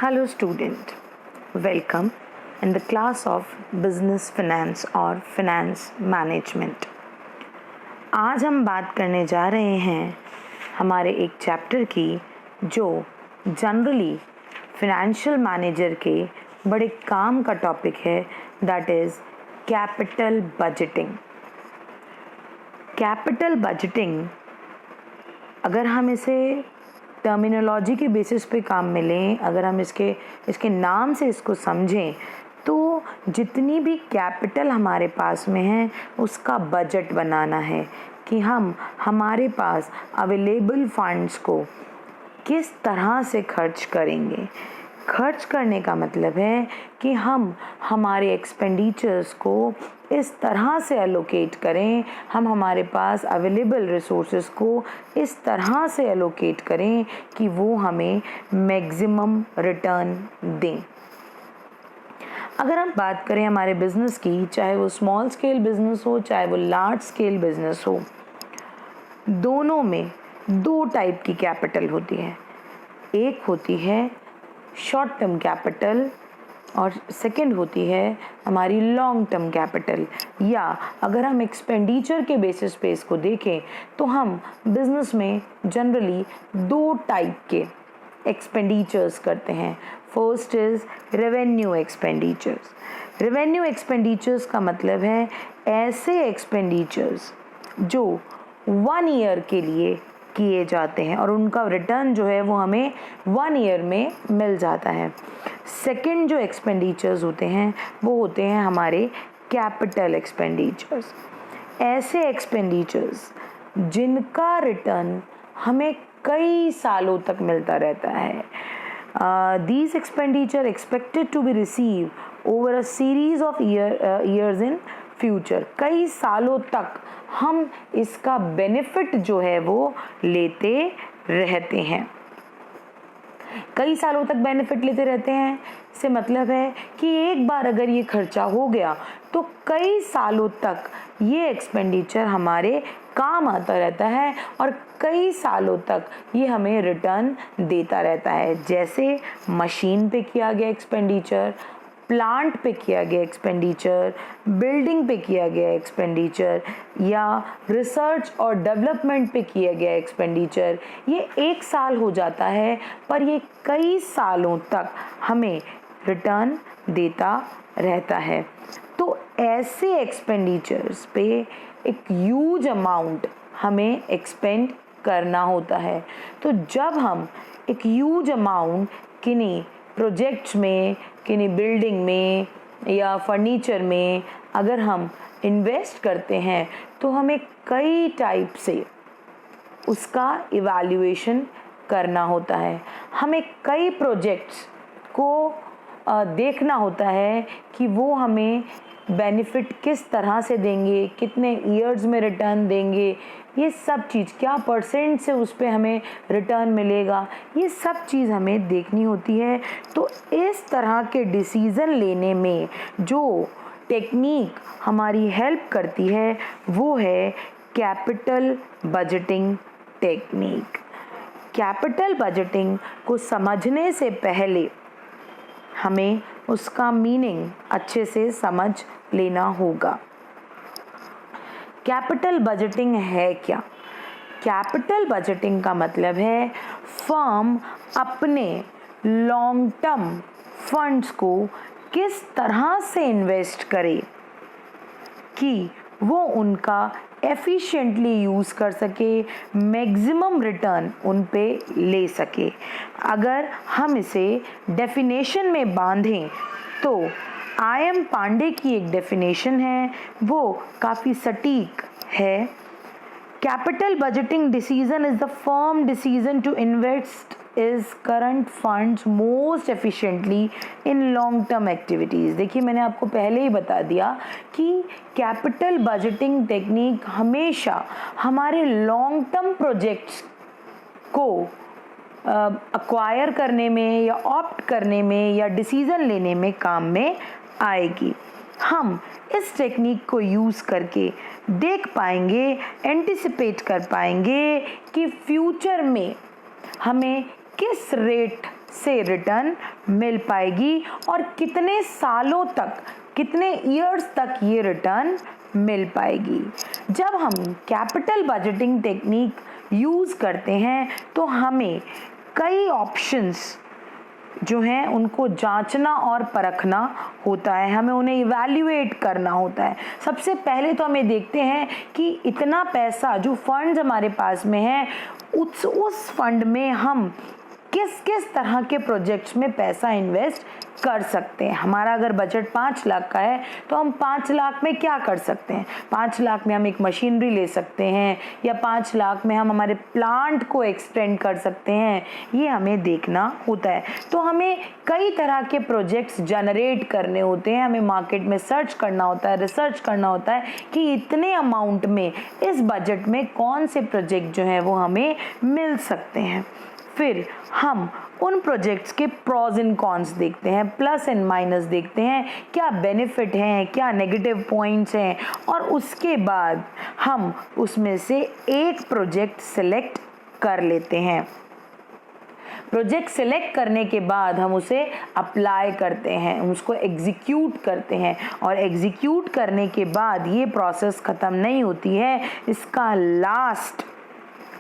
Hello student, welcome in the class of Business Finance और Finance Management। आज हम बात करने जा रहे हैं हमारे एक चैप्टर की जो जनरली फिनेंशियल मैनेजर के बड़े काम का टॉपिक है, that is capital budgeting. Capital budgeting अगर हम इसे टर्मिनोलॉजी के बेसिस पे काम में लें, अगर हम इसके नाम से इसको समझें, तो जितनी भी कैपिटल हमारे पास में है उसका बजट बनाना है कि हम हमारे पास अवेलेबल फंड्स को किस तरह से खर्च करेंगे। खर्च करने का मतलब है कि हम हमारे एक्सपेंडिचर्स को इस तरह से एलोकेट करें, हम हमारे पास अवेलेबल रिसोर्सेज को इस तरह से एलोकेट करें कि वो हमें मैक्सिमम रिटर्न दें। अगर हम बात करें हमारे बिजनेस की, चाहे वो स्मॉल स्केल बिजनेस हो चाहे वो लार्ज स्केल बिजनेस हो, दोनों में दो टाइप की कैपिटल होती है। एक होती है शॉर्ट टर्म कैपिटल और सेकंड होती है हमारी लॉन्ग टर्म कैपिटल। या अगर हम एक्सपेंडिचर के बेसिस पे इसको देखें तो हम बिजनेस में जनरली दो टाइप के एक्सपेंडिचर्स करते हैं। First is revenue expenditures. Revenue expenditures का मतलब है ऐसे एक्सपेंडिचर्स जो 1 ईयर के लिए किए जाते हैं और उनका रिटर्न जो है वो हमें 1 ईयर में मिल जाता है। सेकंड जो एक्सपेंडिचर्स होते हैं वो होते हैं हमारे कैपिटल एक्सपेंडिचर्स। ऐसे एक्सपेंडिचर्स जिनका रिटर्न हमें कई सालों तक मिलता रहता है। These expenditure expected to be received over a series of years in future। कई सालों तक हम इसका बेनिफिट जो है वो लेते रहते हैं। कई सालों तक बेनिफिट लेते रहते हैं से मतलब है कि एक बार अगर ये खर्चा हो गया तो कई सालों तक ये एक्सपेंडिचर हमारे काम आता रहता है और कई सालों तक ये हमें रिटर्न देता रहता है। जैसे मशीन पे किया गया एक्सपेंडिचर, प्लांट पे किया गया एक्सपेंडिचर, बिल्डिंग पे किया गया एक्सपेंडिचर या रिसर्च और डेवलपमेंट पे किया गया एक्सपेंडिचर, ये 1 साल हो जाता है पर ये कई सालों तक हमें रिटर्न देता रहता है। तो ऐसे एक्सपेंडिचर्स पे एक ह्यूज अमाउंट हमें एक्सपेंड करना होता है। तो जब हम एक ह्यूज अमाउंट किन्हीं प्रोजेक्ट्स में, किन्हीं बिल्डिंग में या फर्नीचर में अगर हम इन्वेस्ट करते हैं तो हमें कई टाइप से उसका इवैल्यूएशन करना होता है। हमें कई प्रोजेक्ट्स को देखना होता है कि वो हमें बेनिफिट किस तरह से देंगे, कितने ईयर्स में रिटर्न देंगे, ये सब चीज़ क्या परसेंट से उस पर हमें रिटर्न मिलेगा, ये सब चीज़ हमें देखनी होती है। तो इस तरह के डिसीज़न लेने में जो टेक्निक हमारी हेल्प करती है वो है capital budgeting technique. Capital budgeting को समझने से पहले हमें उसका मीनिंग अच्छे से समझ लेना होगा। कैपिटल बजटिंग है क्या? कैपिटल बजटिंग का मतलब है फर्म अपने लॉन्ग टर्म फंड्स को किस तरह से इन्वेस्ट करे कि वो उनका एफिशिएंटली यूज़ कर सके, मैक्सिमम रिटर्न उन पे ले सके। अगर हम इसे डेफिनेशन में बांधें तो आई.एम. पांडे की एक डेफिनेशन है, वो काफ़ी सटीक है। Capital budgeting decision is the firm decision to invest is current funds most efficiently in long term activities. देखिए मैंने आपको पहले ही बता दिया कि कैपिटल बजटिंग टेक्निक हमेशा हमारे लॉन्ग टर्म प्रोजेक्ट्स को अक्वायर करने में या ऑप्ट करने में या डिसीज़न लेने में काम में आएगी। हम इस टेक्निक को यूज़ करके देख पाएंगे, एंटिसिपेट कर पाएंगे कि फ्यूचर में हमें किस रेट से रिटर्न मिल पाएगी और कितने सालों तक, कितने ईयर्स तक ये रिटर्न मिल पाएगी। जब हम कैपिटल बजटिंग टेक्निक यूज़ करते हैं तो हमें कई ऑप्शंस जो हैं उनको जांचना और परखना होता है, हमें उन्हें इवैल्यूएट करना होता है। सबसे पहले तो हमें देखते हैं कि इतना पैसा जो फंड्स हमारे पास में है उस फंड में हम किस किस तरह के प्रोजेक्ट्स में पैसा इन्वेस्ट कर सकते हैं। हमारा अगर बजट 5 लाख का है तो हम 5 लाख में क्या कर सकते हैं। 5 लाख में हम एक मशीनरी ले सकते हैं या 5 लाख में हम हमारे प्लांट को एक्सटेंड कर सकते हैं, ये हमें देखना होता है। तो हमें कई तरह के प्रोजेक्ट्स जनरेट करने होते हैं, हमें मार्केट में सर्च करना होता है, रिसर्च करना होता है कि इतने अमाउंट में इस बजट में कौन से प्रोजेक्ट जो हैं वो हमें मिल सकते हैं। फिर हम उन प्रोजेक्ट्स के प्रॉज एंड कॉन्स देखते हैं, प्लस एंड माइनस देखते हैं, क्या बेनिफिट हैं, क्या नेगेटिव पॉइंट्स हैं, और उसके बाद हम उसमें से एक प्रोजेक्ट सिलेक्ट कर लेते हैं। प्रोजेक्ट सिलेक्ट करने के बाद हम उसे अप्लाई करते हैं, हम उसको एग्जीक्यूट करते हैं, और एग्जीक्यूट करने के बाद ये प्रोसेस ख़त्म नहीं होती है। इसका लास्ट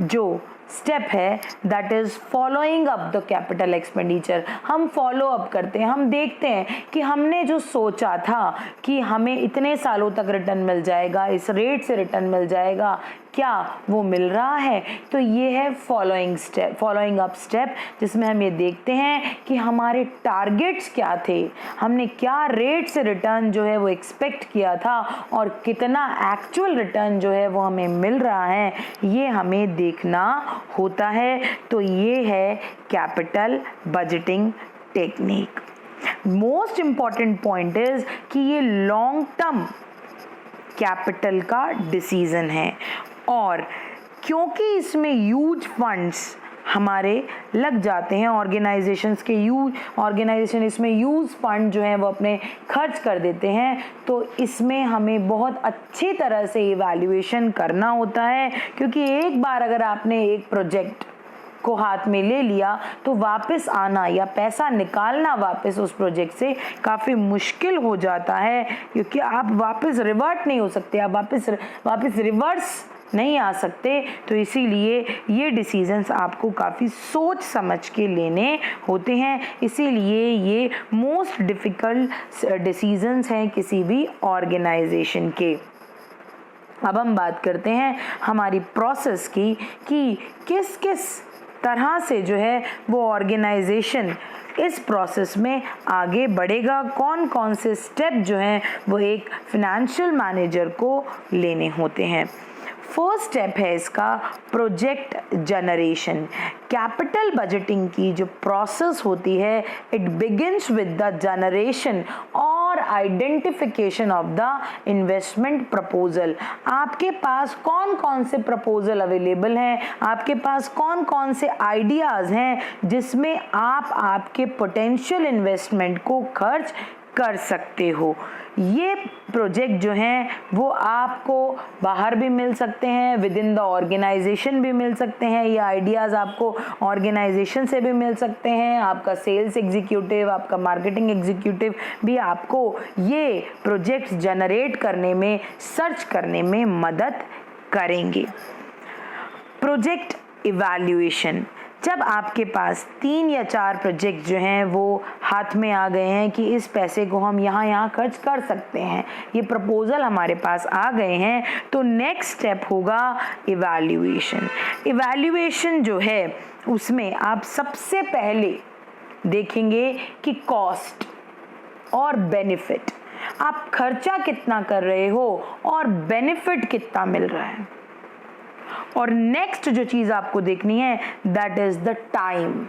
जो स्टेप है that is following up the capital expenditure. हम फॉलो अप करते हैं, हम देखते हैं कि हमने जो सोचा था कि हमें इतने सालों तक रिटर्न मिल जाएगा, इस रेट से रिटर्न मिल जाएगा, क्या वो मिल रहा है। तो ये है फॉलोइंग अप स्टेप, जिसमें हम ये देखते हैं कि हमारे टारगेट्स क्या थे, हमने क्या रेट से रिटर्न जो है वो एक्सपेक्ट किया था और कितना एक्चुअल रिटर्न जो है वो हमें मिल रहा है, ये हमें देखना होता है। तो ये है capital budgeting technique. Most important point is कि ये लॉन्ग टर्म कैपिटल का डिसीजन है, और क्योंकि इसमें ह्यूज फंड्स हमारे लग जाते हैं, ऑर्गेनाइजेशन इसमें ह्यूज फंड जो है वो अपने खर्च कर देते हैं, तो इसमें हमें बहुत अच्छी तरह से इवैल्यूएशन करना होता है। क्योंकि एक बार अगर आपने एक प्रोजेक्ट को हाथ में ले लिया तो वापस आना या पैसा निकालना वापस उस प्रोजेक्ट से काफ़ी मुश्किल हो जाता है, क्योंकि आप वापस रिवर्ट नहीं हो सकते, आप वापस रिवर्स नहीं आ सकते। तो इसीलिए ये डिसीजंस आपको काफ़ी सोच समझ के लेने होते हैं, इसीलिए ये मोस्ट डिफ़िकल्ट डिसीजंस हैं किसी भी ऑर्गेनाइजेशन के। अब हम बात करते हैं हमारी प्रोसेस की कि किस किस तरह से जो है वो ऑर्गेनाइजेशन इस प्रोसेस में आगे बढ़ेगा, कौन कौन से स्टेप जो हैं वो एक फाइनेंशियल मैनेजर को लेने होते हैं। फर्स्ट स्टेप है इसका प्रोजेक्ट जनरेशन। कैपिटल बजटिंग की जो प्रोसेस होती है it begins with the generation और identification of the investment proposal. आपके पास कौन कौन से प्रपोजल अवेलेबल हैं, आपके पास कौन कौन से आइडियाज़ हैं जिसमें आप आपके पोटेंशियल इन्वेस्टमेंट को खर्च कर सकते हो। ये प्रोजेक्ट जो हैं वो आपको बाहर भी मिल सकते हैं, विद इन द ऑर्गेनाइजेशन भी मिल सकते हैं, ये आइडियाज़ आपको ऑर्गेनाइजेशन से भी मिल सकते हैं, आपका सेल्स एग्जीक्यूटिव, आपका मार्केटिंग एग्जीक्यूटिव भी आपको ये प्रोजेक्ट्स जनरेट करने में, सर्च करने में मदद करेंगे। प्रोजेक्ट इवैल्यूएशन, जब आपके पास 3 या 4 प्रोजेक्ट जो हैं वो हाथ में आ गए हैं कि इस पैसे को हम यहाँ खर्च कर सकते हैं, ये प्रपोजल हमारे पास आ गए हैं, तो नेक्स्ट स्टेप होगा इवैल्यूएशन। इवैल्यूएशन जो है उसमें आप सबसे पहले देखेंगे कि कॉस्ट और बेनिफिट, आप खर्चा कितना कर रहे हो और बेनिफिट कितना मिल रहा है। और नेक्स्ट जो चीज आपको देखनी है दैट इज द टाइम,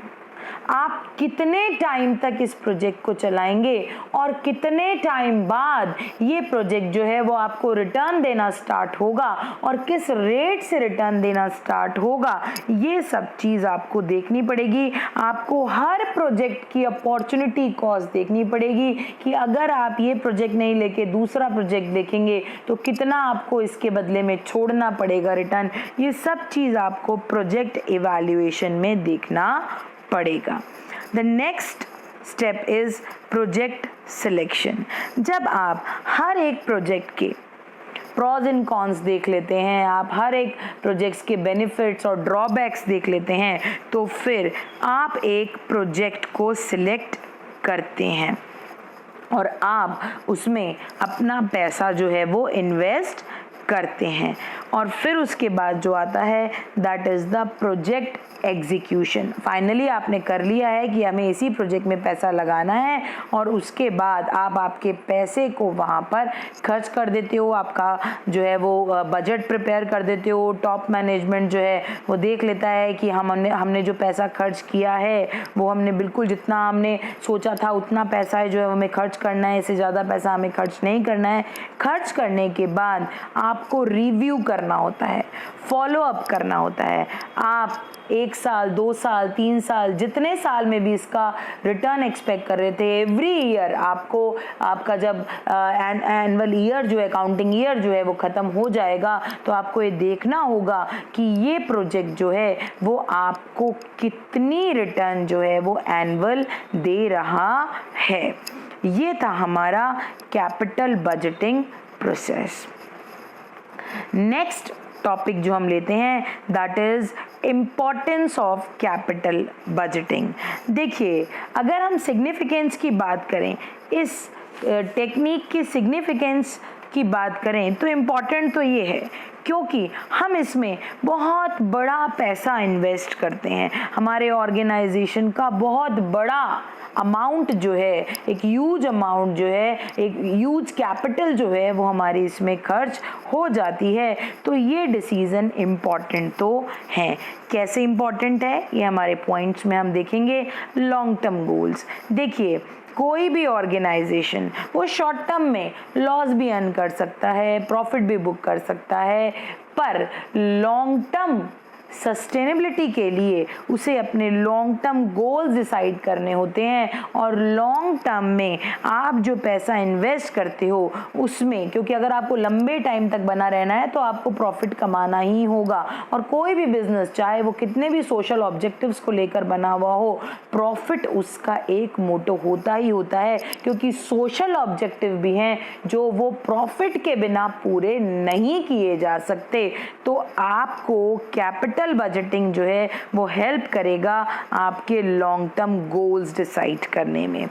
आप कितने टाइम तक इस प्रोजेक्ट को चलाएंगे और कितने टाइम बाद ये प्रोजेक्ट जो है वो आपको रिटर्न देना स्टार्ट होगा और किस रेट से रिटर्न देना स्टार्ट होगा, ये सब चीज़ आपको देखनी पड़ेगी। आपको हर प्रोजेक्ट की अपॉर्चुनिटी कॉस्ट देखनी पड़ेगी कि अगर आप ये प्रोजेक्ट नहीं लेके दूसरा प्रोजेक्ट देखेंगे तो कितना आपको इसके बदले में छोड़ना पड़ेगा रिटर्न। ये सब चीज़ आपको प्रोजेक्ट इवैल्यूएशन में देखना पड़ेगा। The next step is project selection. जब आप हर एक प्रोजेक्ट के प्रॉज एंड कॉन्स देख लेते हैं, आप हर एक प्रोजेक्ट्स के बेनिफिट्स और ड्रॉबैक्स देख लेते हैं, तो फिर आप एक प्रोजेक्ट को सिलेक्ट करते हैं और आप उसमें अपना पैसा जो है वो इन्वेस्ट करते हैं। और फिर उसके बाद जो आता है that is the project execution. Finally आपने कर लिया है कि हमें इसी प्रोजेक्ट में पैसा लगाना है और उसके बाद आप आपके पैसे को वहाँ पर खर्च कर देते हो, आपका जो है वो बजट प्रिपेयर कर देते हो। टॉप मैनेजमेंट जो है वो देख लेता है कि हमने जो पैसा खर्च किया है वो हमने बिल्कुल जितना हमने सोचा था उतना पैसा है जो है हमें खर्च करना है, इससे ज़्यादा पैसा हमें खर्च नहीं करना है। खर्च करने के बाद आपको रिव्यू करना होता है, फॉलो अप करना होता है। आप 1 साल, 2 साल, 3 साल, जितने साल में भी इसका रिटर्न एक्सपेक्ट कर रहे थे, एवरी ईयर आपको आपका जब एनुअल ईयर जो है, अकाउंटिंग ईयर जो है वो ख़त्म हो जाएगा, तो आपको ये देखना होगा कि ये प्रोजेक्ट जो है वो आपको कितनी रिटर्न जो है वो एनुअल दे रहा है। ये था हमारा capital budgeting process. Next topic जो हम लेते हैं that is importance of capital budgeting. देखिए, अगर हम सिग्निफिकेंस की बात करें, इस टेक्निक की सिग्निफिकेंस की बात करें तो इम्पॉर्टेंट तो ये है क्योंकि हम इसमें बहुत बड़ा पैसा इन्वेस्ट करते हैं। हमारे ऑर्गेनाइजेशन का बहुत बड़ा अमाउंट जो है, एक ह्यूज अमाउंट जो है, एक ह्यूज कैपिटल जो है वो हमारी इसमें खर्च हो जाती है। तो ये डिसीजन इम्पॉर्टेंट तो है। कैसे इम्पॉर्टेंट है ये हमारे पॉइंट्स में हम देखेंगे। लॉन्ग टर्म गोल्स, देखिए कोई भी ऑर्गेनाइजेशन वो शॉर्ट टर्म में लॉस भी अर्न कर सकता है, प्रॉफिट भी बुक कर सकता है, पर लॉन्ग टर्म सस्टेनेबिलिटी के लिए उसे अपने लॉन्ग टर्म गोल्स डिसाइड करने होते हैं। और लॉन्ग टर्म में आप जो पैसा इन्वेस्ट करते हो उसमें, क्योंकि अगर आपको लंबे टाइम तक बना रहना है तो आपको प्रॉफिट कमाना ही होगा। और कोई भी बिजनेस चाहे वो कितने भी सोशल ऑब्जेक्टिव्स को लेकर बना हुआ हो, प्रॉफिट उसका एक मोटो होता ही होता है, क्योंकि सोशल ऑब्जेक्टिव भी हैं जो वो प्रॉफिट के बिना पूरे नहीं किए जा सकते। तो आपको कैपिटल बजटिंग जो है वो हेल्प करेगा आपके लॉन्ग टर्म गोल्स डिसाइड करने में।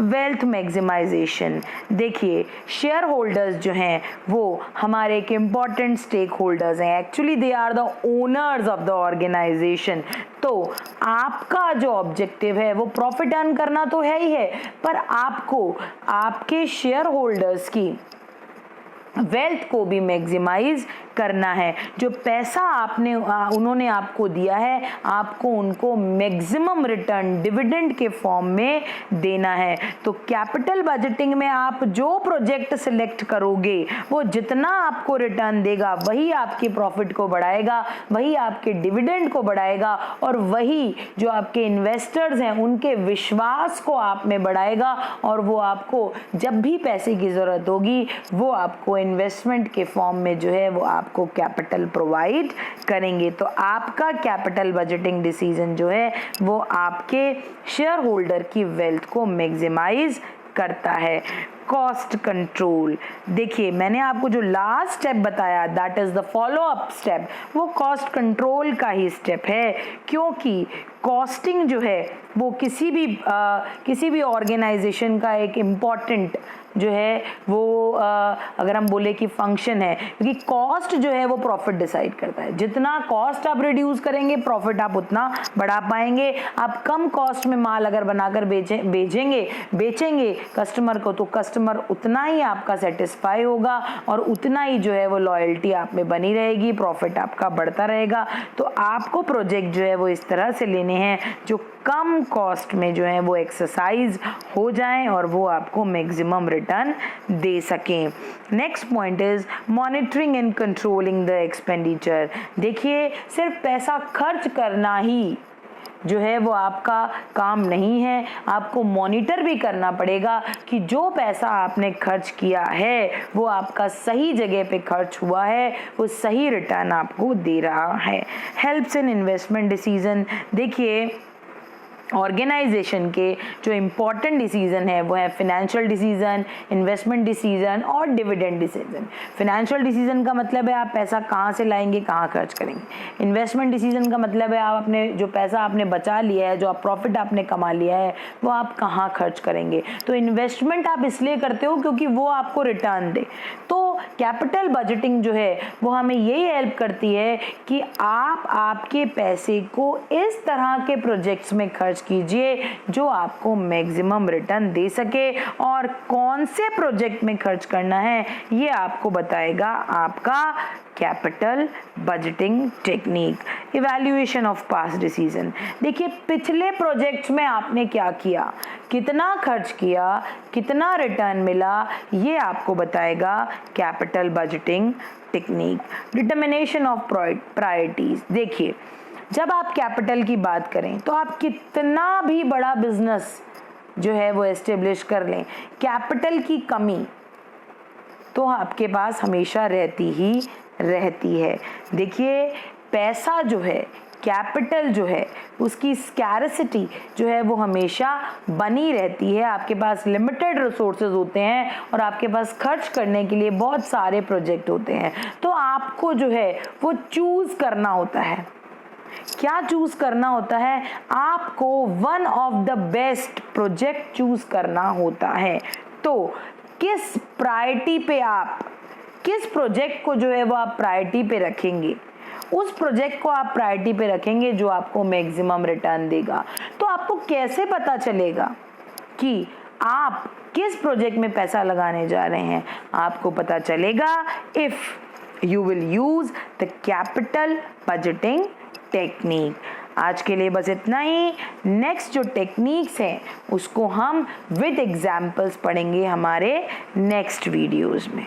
वेल्थ मैक्सिमाइजेशन, देखिए शेयर होल्डर्स जो हैं वो हमारे एक इम्पॉर्टेंट स्टेक होल्डर्स हैं। Actually they are the owners of the organization. तो आपका जो ऑब्जेक्टिव है वो प्रॉफिट अर्न करना तो है ही है, पर आपको आपके शेयर होल्डर्स की वेल्थ को भी मैक्सिमाइज करना है। जो पैसा उन्होंने आपको दिया है, आपको उनको मैक्सिमम रिटर्न डिविडेंड के फॉर्म में देना है। तो कैपिटल बजटिंग में आप जो प्रोजेक्ट सिलेक्ट करोगे वो जितना आपको रिटर्न देगा वही आपके प्रॉफिट को बढ़ाएगा, वही आपके डिविडेंड को बढ़ाएगा, और वही जो आपके इन्वेस्टर्स हैं उनके विश्वास को आप में बढ़ाएगा। और वो आपको जब भी पैसे की जरूरत होगी वो आपको इन्वेस्टमेंट के फॉर्म में जो है वो आपको कैपिटल प्रोवाइड करेंगे। तो आपका कैपिटल बजटिंग डिसीजन जो है वो आपके शेयर होल्डर की वेल्थ को मैक्सिमाइज करता है। कॉस्ट कंट्रोल, देखिए मैंने आपको जो लास्ट स्टेप बताया that is the follow up step, वो कॉस्ट कंट्रोल का ही स्टेप है, क्योंकि कॉस्टिंग जो है वो किसी भी ऑर्गेनाइजेशन का एक इम्पॉर्टेंट जो है वो अगर हम बोले कि फंक्शन है, क्योंकि कॉस्ट जो है वो प्रॉफिट डिसाइड करता है। जितना कॉस्ट आप रिड्यूस करेंगे प्रॉफिट आप उतना बढ़ा पाएंगे। आप कम कॉस्ट में माल अगर बनाकर बेचेंगे कस्टमर को, तो कस्टमर उतना ही आपका सेटिस्फाई होगा और उतना ही जो है वो लॉयल्टी आप में बनी रहेगी, प्रॉफिट आपका बढ़ता रहेगा। तो आपको प्रोजेक्ट जो है वो इस तरह से लेने हैं जो कम कॉस्ट में जो है वो एक्सरसाइज हो जाएं और वो आपको मैक्सिमम रिटर्न दे सकें। Next point is monitoring and controlling the expenditure. देखिए सिर्फ पैसा खर्च करना ही जो है वो आपका काम नहीं है, आपको मॉनिटर भी करना पड़ेगा कि जो पैसा आपने खर्च किया है वो आपका सही जगह पे खर्च हुआ है, वो सही रिटर्न आपको दे रहा है। हेल्प्स इन इन्वेस्टमेंट डिसीजन, देखिए ऑर्गेनाइजेशन के जो इम्पॉर्टेंट डिसीजन है वो है फिनेंशियल डिसीजन, इन्वेस्टमेंट डिसीजन और डिविडेंड डिसीजन। फिनेंशियल डिसीजन का मतलब है आप पैसा कहाँ से लाएंगे, कहाँ खर्च करेंगे। इन्वेस्टमेंट डिसीजन का मतलब है आप अपने जो पैसा आपने बचा लिया है, जो आप प्रॉफिट आपने कमा लिया है, वो आप कहाँ खर्च करेंगे। तो इन्वेस्टमेंट आप इसलिए करते हो क्योंकि वो आपको रिटर्न दे। तो कैपिटल बजटिंग जो है वो हमें यही हेल्प करती है कि आप आपके पैसे को इस तरह के प्रोजेक्ट्स में खर्च कीजिए जो आपको मैक्सिमम रिटर्न दे सके, और कौन से प्रोजेक्ट में खर्च करना है ये आपको बताएगा आपका capital budgeting technique. Evaluation of past decision, देखिए पिछले प्रोजेक्ट्स में आपने क्या किया, कितना खर्च किया, कितना रिटर्न मिला, ये आपको बताएगा capital budgeting technique. Determination of priorities, देखिए जब आप कैपिटल की बात करें तो आप कितना भी बड़ा बिजनेस जो है वो एस्टेब्लिश कर लें, कैपिटल की कमी तो आपके पास हमेशा रहती ही रहती है। देखिए पैसा जो है, कैपिटल जो है, उसकी स्कैरसिटी जो है वो हमेशा बनी रहती है। आपके पास लिमिटेड रिसोर्सेज होते हैं और आपके पास खर्च करने के लिए बहुत सारे प्रोजेक्ट होते हैं। तो आपको जो है वो चूज करना होता है। क्या चूज करना होता है? आपको one of the best project choose करना होता है। तो किस प्रायोरिटी पे आप, किस प्रोजेक्ट को जो है वो आप प्रायोरिटी पे रखेंगे, उस प्रोजेक्ट को आप प्रायोरिटी पे रखेंगे जो आपको मैक्सिमम रिटर्न देगा। तो आपको कैसे पता चलेगा कि आप किस प्रोजेक्ट में पैसा लगाने जा रहे हैं? आपको पता चलेगा if you will use the capital budgeting technique. आज के लिए बस इतना ही। नेक्स्ट जो टेक्निक्स हैं उसको हम विद एग्जाम्पल्स पढ़ेंगे हमारे नेक्स्ट वीडियोस में।